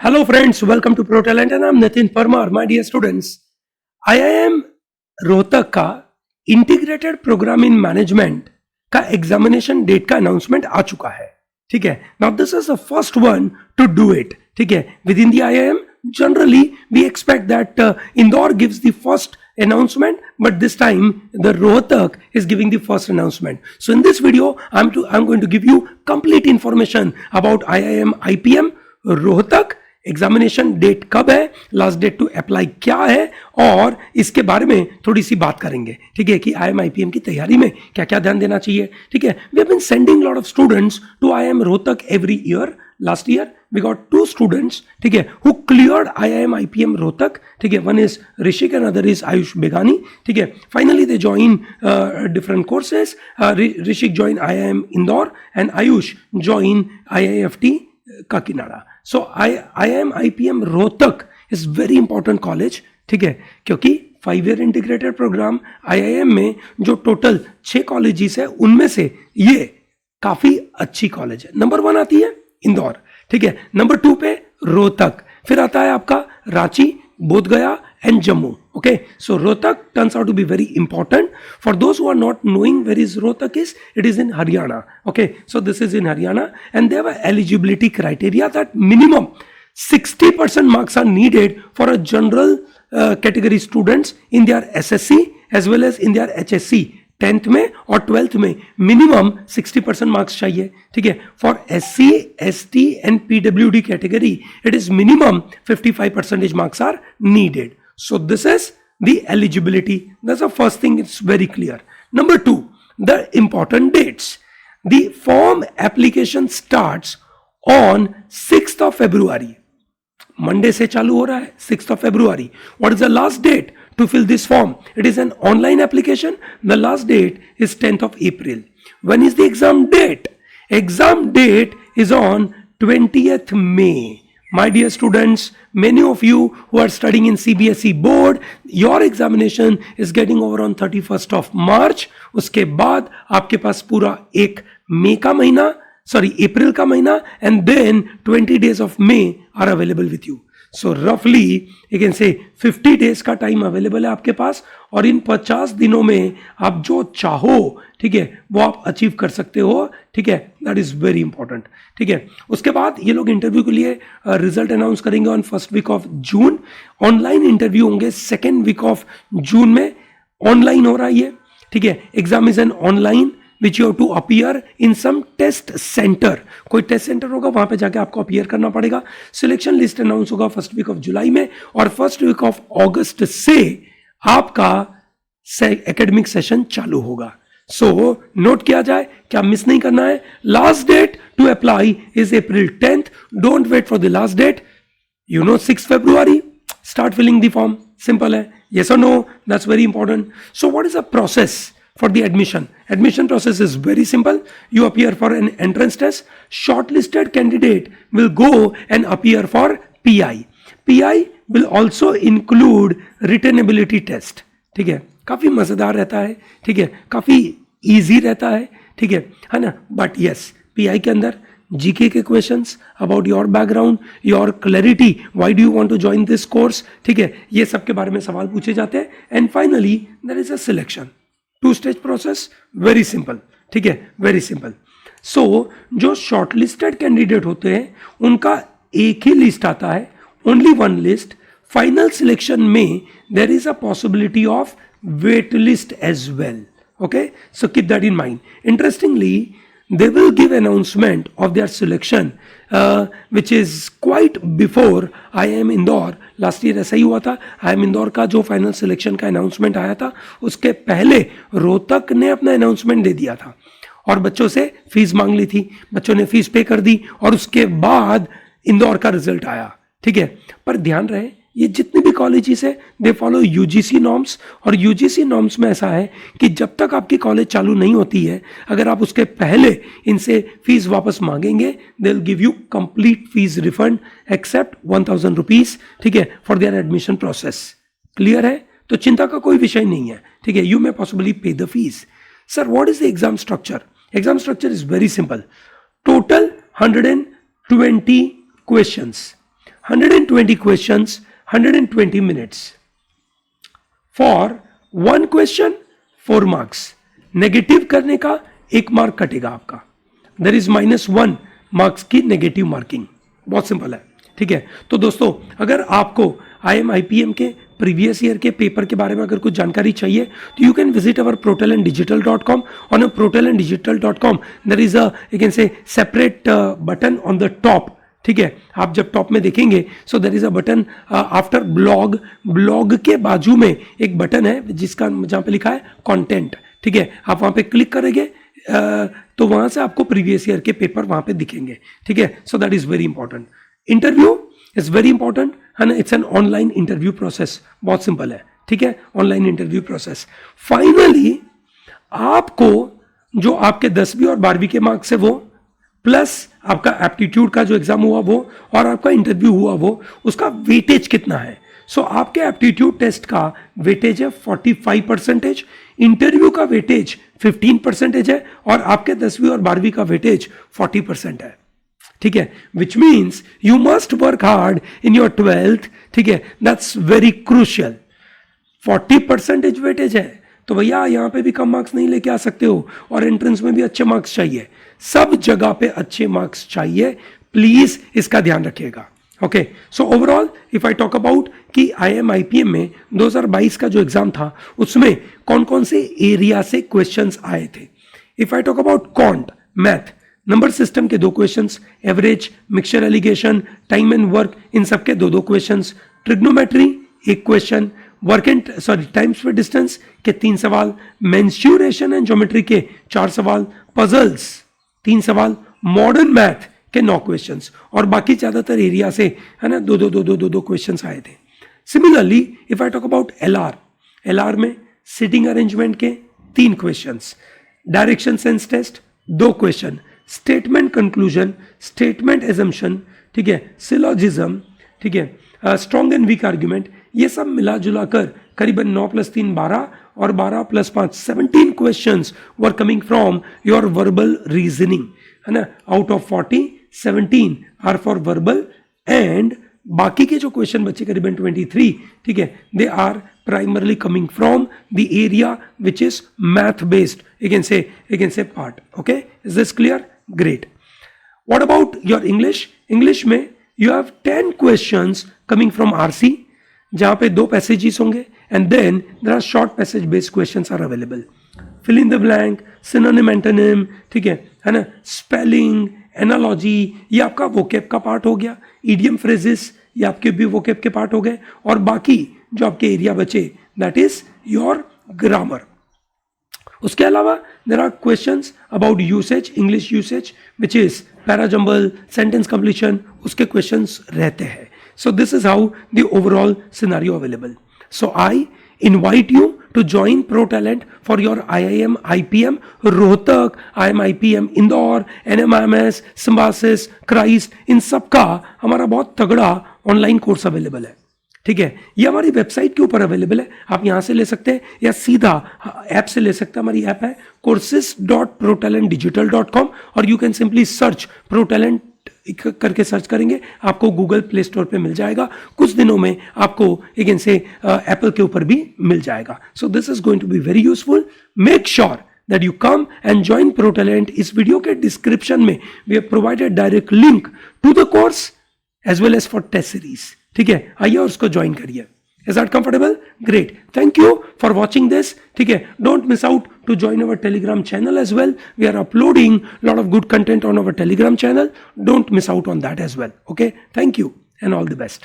Hello friends, welcome to Pro Talent and I'm Nitin Parmar. My dear students, IIM Rohtak का integrated programme in management का examination date का announcement आ चुका है. ठीक है, now this is the first one two do it. ठीक है, with in the IIM generally we expect that Indore gives the first announcement, but this time the Rohtak is giving the first announcement. So in this video I'm going to give you complete information about IIM IPM Rohtak. Examination date कब है, last date to apply क्या है, और इसके बारे में थोड़ी सी बात करेंगे. ठीक है, कि IIM IPM की तैयारी में क्या क्या ध्यान देना चाहिए. ठीक है, we have been sending lot of students to IIM Rohtak every year. Last year we got 2 students, ठीक है, who cleared IIM IPM Rohtak. ठीक है, one is Rishik and other is Ayush Begani. ठीक है, finally they join different courses. Rishik join IIM Indore and Ayush join IIFT Kakinada. So IIM IPM Rohtak is very important college. ठीक है, क्योंकि 5 year integrated programme IIM में जो टोटल 6 कॉलेजेस है उनमें से ये काफी अच्छी कॉलेज है. नंबर 1 आती है इंदौर. ठीक है, नंबर 2 पे रोहतक, फिर आता है आपका Ranchi, Bodhgaya and Jammu. Okay, so Rohtak turns out to be very important. For those who are not knowing where is Rohtak is, it is in Haryana. Okay, so this is in Haryana and they have an eligibility criteria that minimum 60% marks are needed for a general category students in their SSC as well as in their HSC. 10th में और 12th में minimum 60% marks चाहिए. ठीक है, for SC, ST and PWD category it is minimum 55% marks are needed. So this is the eligibility. That's the first thing, it's very clear. Number 2, the important dates. The form application starts on 6th of February. Monday से चालू हो रहा है, 6th of February. What is the last date to fill this form? It is an online application. The last date is 10th of April. When is the exam date? Exam date is on 20th May. My dear students, many of you who are studying in CBSE board, your examination is getting over on 31st of March. उसके बाद आपके पास पूरा एक मई का महीना, अप्रैल का महीना, and then 20 days of May are available with you. So roughly you can say 50 days का टाइम अवेलेबल है आपके पास, और इन 50 दिनों में आप जो चाहो, ठीक है, वो आप अचीव कर सकते हो. ठीक है, दैट इज वेरी इंपॉर्टेंट. ठीक है, उसके बाद ये लोग इंटरव्यू के लिए रिजल्ट अनाउंस करेंगे on 1st week of June. Online interview होंगे 2nd वीक ऑफ जून में. ऑनलाइन हो रहा है ये. ठीक है, exam is an online which you have to appear in some test center. कोई टेस्ट सेंटर होगा, वहां पे जाके आपको अपीयर करना पड़ेगा. सिलेक्शन लिस्ट अनाउंस होगा 1st वीक ऑफ जुलाई में, और 1st वीक ऑफ अगस्त से आपका एकेडमिक सेशन चालू होगा. सो नोट किया जाए, क्या मिस नहीं करना है. Last date to apply is April 10th. Don't wait for the last date. You know 6 February, start filling the form. Simple है. Yes or no? That's very important. So what is the process for the admission? Admission process is very simple. You appear for an entrance test. Shortlisted candidate will go and appear for PI. PI will also include written ability test. ठीक है, काफी मजेदार रहता है. ठीक है, काफी easy रहता है. ठीक है ना. बट यस, PI के अंदर GK के questions about your background, your clarity, why do you want to join this course. ठीक है, ये सब के बारे में सवाल पूछे जाते हैं. And finally there is a selection. 2-stage process, very simple. ठीक है, वेरी सिंपल. सो जो शॉर्टलिस्टेड कैंडिडेट होते हैं उनका एक ही लिस्ट आता है, ओनली 1 लिस्ट. फाइनल सिलेक्शन में there is a possibility of wait list as well. Okay, so keep that in mind. Interestingly they will give announcement of their selection which is quite before IIM Indore. Last year ऐसा ही हुआ था. IIM Indore का जो final selection का announcement आया था उसके पहले रोहतक ने अपना अनाउंसमेंट दे दिया था और बच्चों से फीस मांग ली थी. बच्चों ने फीस पे कर दी और उसके बाद इंदौर का रिजल्ट आया. ठीक है, पर ध्यान रहे ये जितने भी कॉलेजेस है दे फॉलो UGC नॉर्म्स, और UGC नॉर्म्स में ऐसा है कि जब तक आपकी कॉलेज चालू नहीं होती है, अगर आप उसके पहले इनसे फीस वापस मांगेंगे they will give you complete fees refund except 1000 rupees. ठीक है, for their admission process. Clear है? तो चिंता का कोई विषय नहीं है. ठीक है, यू मे पॉसिबली पे the fees. Sir what is the exam structure? Exam structure is very simple. Total 120 questions. 120 questions, 120 minutes. For one question 4 marks. Negative करने का 1 मार्क कटेगा आपका. देयर इज -1 मार्क्स की नेगेटिव मार्किंग. बहुत simple है, ठीक है. तो दोस्तों, अगर आपको IIM के प्रीवियस ईयर के पेपर के बारे में अगर कुछ जानकारी चाहिए तो you can visit our protalentdigital.com. On protalentdigital.com there is a, you can say, separate button on the top. ठीक है, आप जब टॉप में देखेंगे so there is a button after blog. Blog के बाजू में एक बटन है जिसका जहां पे लिखा है कंटेंट. ठीक है, आप वहां पे क्लिक करेंगे तो वहां से आपको प्रीवियस ईयर के पेपर वहां पे दिखेंगे. ठीक है, so that is very important. Interview is very important है ना. It's an online interview process. बहुत सिंपल है, ठीक है, ऑनलाइन इंटरव्यू प्रोसेस. फाइनली आपको जो आपके 10वीं और 12वीं के मार्क्स है वो प्लस आपका एप्टीट्यूड का जो एग्जाम हुआ वो और आपका इंटरव्यू हुआ वो, उसका वेटेज कितना है. सो आपके एप्टीट्यूड टेस्ट का वेटेज है 45%, इंटरव्यू का वेटेज 15% है और आपके 10वीं और 12वीं का वेटेज 40% है. ठीक है, which means you must work hard in your 12th. ठीक है, दैट्स वेरी क्रूशियल. 40% वेटेज है तो भैया यहाँ पे भी कम मार्क्स नहीं लेके आ सकते हो और एंट्रेंस में भी अच्छे मार्क्स चाहिए. सब जगह पे अच्छे मार्क्स चाहिए, प्लीज इसका ध्यान रखिएगा. Okay, so overall if I talk about कि IIM में 2022 का जो एग्जाम था उसमें कौन कौन से एरिया से क्वेश्चंस आए थे. If I talk about quant, math, number system के 2 questions, average, mixture alligation, time and work, इन सब के 2 क्वेश्चंस, trigonometry 1 question, work and time space distance के 3 सवाल, मेंस्युरेशन एंड ज्योमेट्री के 4 सवाल, पजल्स 3 सवाल, मॉडर्न मैथ के 9 क्वेश्चंस और बाकी ज्यादातर एरिया से है ना 2 क्वेश्चंस आए थे. Similarly if I talk about LR में सिटिंग अरेंजमेंट के 3 questions, direction sense test 2 question, statement conclusion, statement assumption, ठीक है, सिलोजिज्म, ठीक है, स्ट्रॉन्ग एंड वीक आर्ग्यूमेंट, ये सब मिला जुला कर करीबन 9 + 3 12 और 12 + 5 17 questions were coming from your verbal reasoning, है ना. Out of 40 17 are for verbal and बाकी के जो क्वेश्चन बचे करीबन 23, ठीक है, they are primarily coming from the area which is math based. you can say part. Okay, is this clear? Great. What about your English में you have 10 questions coming from RC जहां पे 2 passages होंगे and then there are short passage based questions are available. Fill in the blank, synonym, antonym, ठीक है ना, spelling, analogy, ये आपका vocab का पार्ट हो गया, idiom phrases ये आपके भी vocab के पार्ट हो गए और बाकी जो आपके एरिया बचे that is your grammar. उसके अलावा there are questions about usage, English usage which is parajumble, sentence completion, उसके क्वेश्चंस रहते हैं. So this is how the overall scenario available. So I invite you to join ProTalent for your IIM IPM Rohtak, IIM IPM Indore, NMIMS, Symbiosis, Christ, इन सब का हमारा बहुत तगड़ा online course available है. ठीक है, ये हमारी वेबसाइट के ऊपर अवेलेबल है, आप यहाँ से ले सकते हैं या सीधा ऐप से ले सकते हैं. हमारी ऐप है courses.protalentdigital.com और you can simply search ProTalent करके सर्च करेंगे, आपको गूगल प्ले स्टोर पे मिल जाएगा. कुछ दिनों में आपको अगेन से एप्पल के ऊपर भी मिल जाएगा. So this is going to be very useful. Make sure that you come and join ProTalent. इस वीडियो के डिस्क्रिप्शन में we have provided direct link to the course as well as for test series. ठीक है, आइए और उसको join करिए. Is that comfortable? Great. Thank you for watching this. ठीक है, don't miss out to join our Telegram channel as well. We are uploading a lot of good content on our Telegram channel. Don't miss out on that as well. Okay, thank you and all the best.